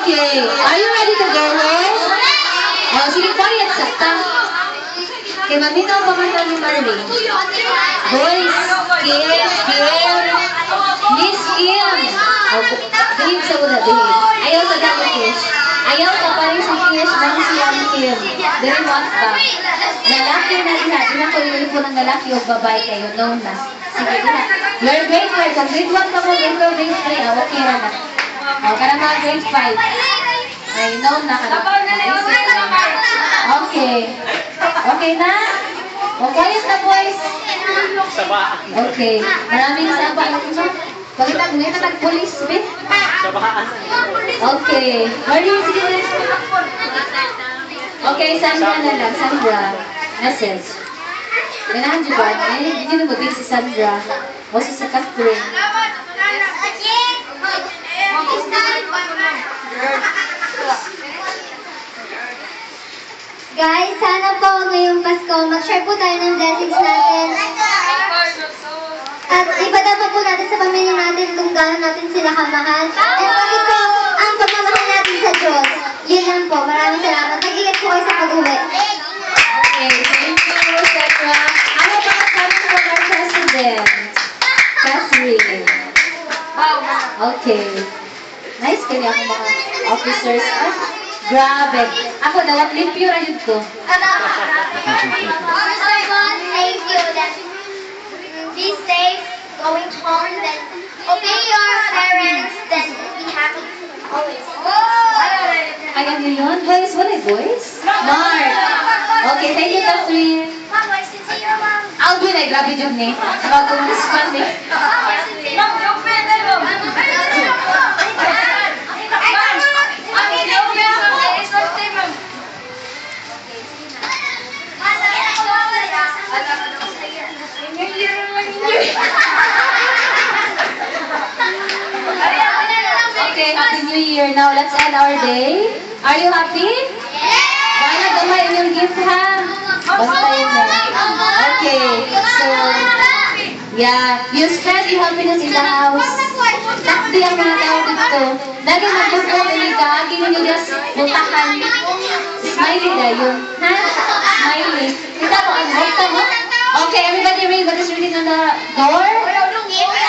Okay. Are you ready to go home? Oh, sige, quiet sa ta. Okay, maminaw pa man ni Marlene. Boys, Kim, Miss Kim. Oh, behave sa una, behave. Ayaw sa dami, Kish. Ayaw ka pa rin si Kish, man siya ni Kim. Very much ba? Lalaki na diha. Di na ko yung po ng lalaki o babae kayo. No na. Sige, diha. You're grade 5. Kung grade 1 ka mo, grade 2, grade 3. Okay na na. O, ka na mga grade 5. Ay, no na ka na. Okay. Okay na? O, quiet na, boys. Okay. Maraming saba. Pagkita, ngayon na nag-police, bit? Okay. Marlene, sige na. Okay, Sandra na lang. Sandra. Message. Ganahan dyan ba? Eh, hindi na mag si Sandra. O si Catherine. Guys, sana po ngayong Pasko, mag-share po tayo ng blessings natin. At ipadama po natin sa pamilya natin kung gaano natin sila kamahal. At bakit po ang pagmamahal natin sa Diyos. Yun lang po. Maraming salamat. Mag-ingat po kayo sa pag-uwi. Okay, thank you, Sandra. Ano pa kasama po our President? Catherine. Okay. Nice kanya ako mga officers. Ah, grabe. Ako, dawat limpyo na yun ko. Thank you. Then, be safe, going home, then obey your parents, then be happy always. Ayan nyo yun? Boys, wala boys? Mark. Okay, thank you, Catherine. Mom, why is it your mom? Alvin, ay grabe dyan ni. Mag-respond ni. Okay, Happy New Year. Now, let's end our day. Are you happy? Yes! Wala gamay inyong gift, ha? Basta yun na. Okay, so, yeah, you spread the happiness in the house. Takdi ang mga tao dito. Lagi mag-bukod, hindi ka. Agi ninyo just butahan. Smiley na yun. Ha? Smiley. Kita mo, ang bukta mo. Okay, everybody read what is written on the door.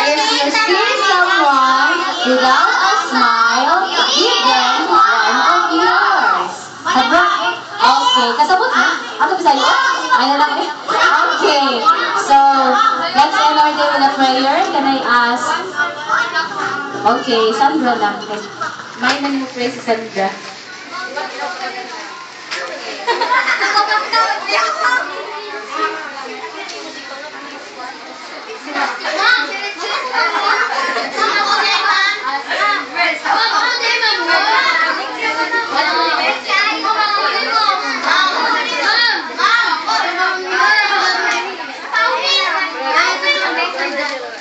If you see someone without a smile, give them one of yours. Sabot? Okay. Kasabot na? Ako bisa yun? Ano lang eh? Okay. So, let's end our day with a prayer. Can I ask? Okay, Sandra lang. May nang pray si Sandra.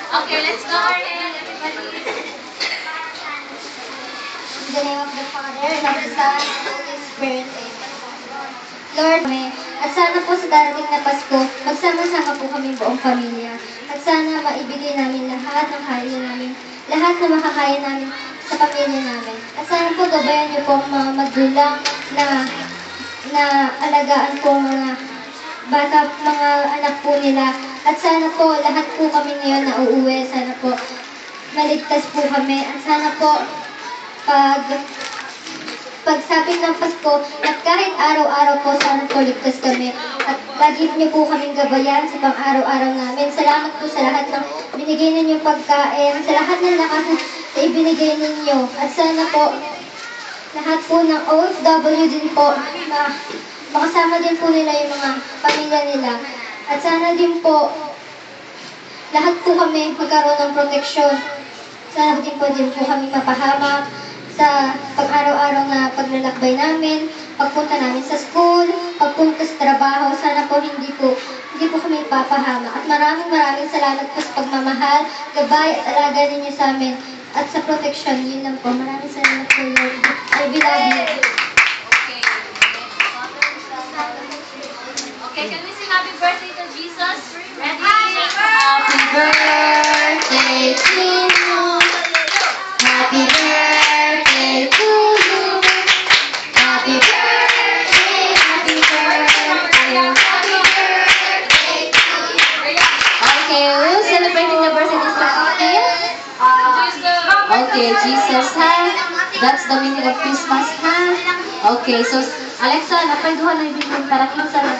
Okay, let's go. In the name of the Father, and of the Son, and of the Holy Spirit, Amen. Lord, at sana po sa darating na Pasko, magsama-sama po kami buong pamilya. At sana maibigay namin lahat ng kaya namin, lahat na makakaya namin sa pamilya namin. At sana po gabayan niyo po ang mga magulang na alagaan po mga bata, mga anak po nila. At sana po lahat po kami ngayon na uuwi. Sana po maligtas po kami. At sana po pagsapit ng Pasko at kahit araw-araw po sana po ligtas kami at lagi niyo po kaming gabayan sa pang-araw-araw namin. Salamat po sa lahat ng binigay ninyong pagkain, sa lahat ng lakas na ibinigay ninyo. At sana po lahat po ng OFW din po makasama din po nila yung mga pamilya nila. At sana din po lahat po kami magkaroon ng proteksyon. Sana din po kami mapahamak sa pag-araw-araw na paglalakbay namin, pagpunta namin sa school, pagpunta sa trabaho. Sana po hindi po kami papahamak. At maraming salamat po sa pagmamahal, gabay at alaga ninyo sa amin at sa protection. Yun lang po. Maraming salamat po, Lord. I love you. Okay, can we sing happy birthday to Jesus? Ready? Happy birthday to you. Happy birthday to you. Okay, Jesus, ha? That's the meaning of Christmas, ha? Okay, so, Alexa, napay duha na ibigin para kinsa na.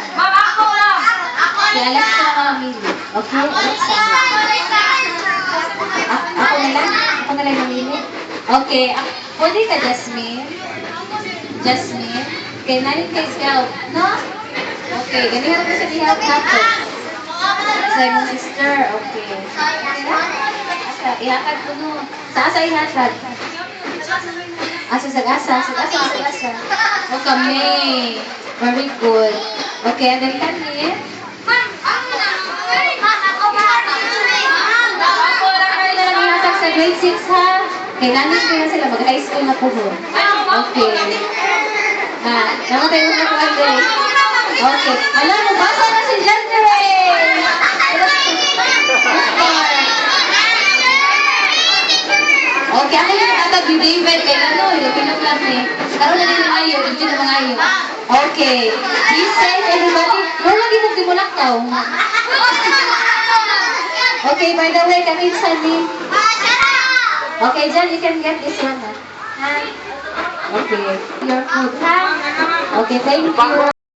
Si Alexa na mamili. Okay, Alexa. Ako na lang? Ako na lang mamili? Okay, pwede ka, Jasmine? Jasmine? Okay, nanin kay help, no? Okay, ganihan ko siya di-help nato. Sa imong sister, okay. Asa, ihakad ko no. Sa asa ihakad? Asa sa asa? Sa asa? O kami. Very good. Okay, and then kami. Ihatag sa grade 6 ha. Okay, nanin ko na sila. Mag-high school na po ho. Okay. Namatay mo na po ang grade. Okay. Alam mo, basa na si John Ray! Okay, ako yung atag ni David kay ano, yung pinag-plan ni. Karoon na din ng ayo, yung na mga ayo. Okay. Be safe, everybody. Wala lagi mo timulakaw. Okay, by the way, kami Sandy. Okay, Jan, you can get this one. Ha? Okay. Your food, ha? Okay, thank you.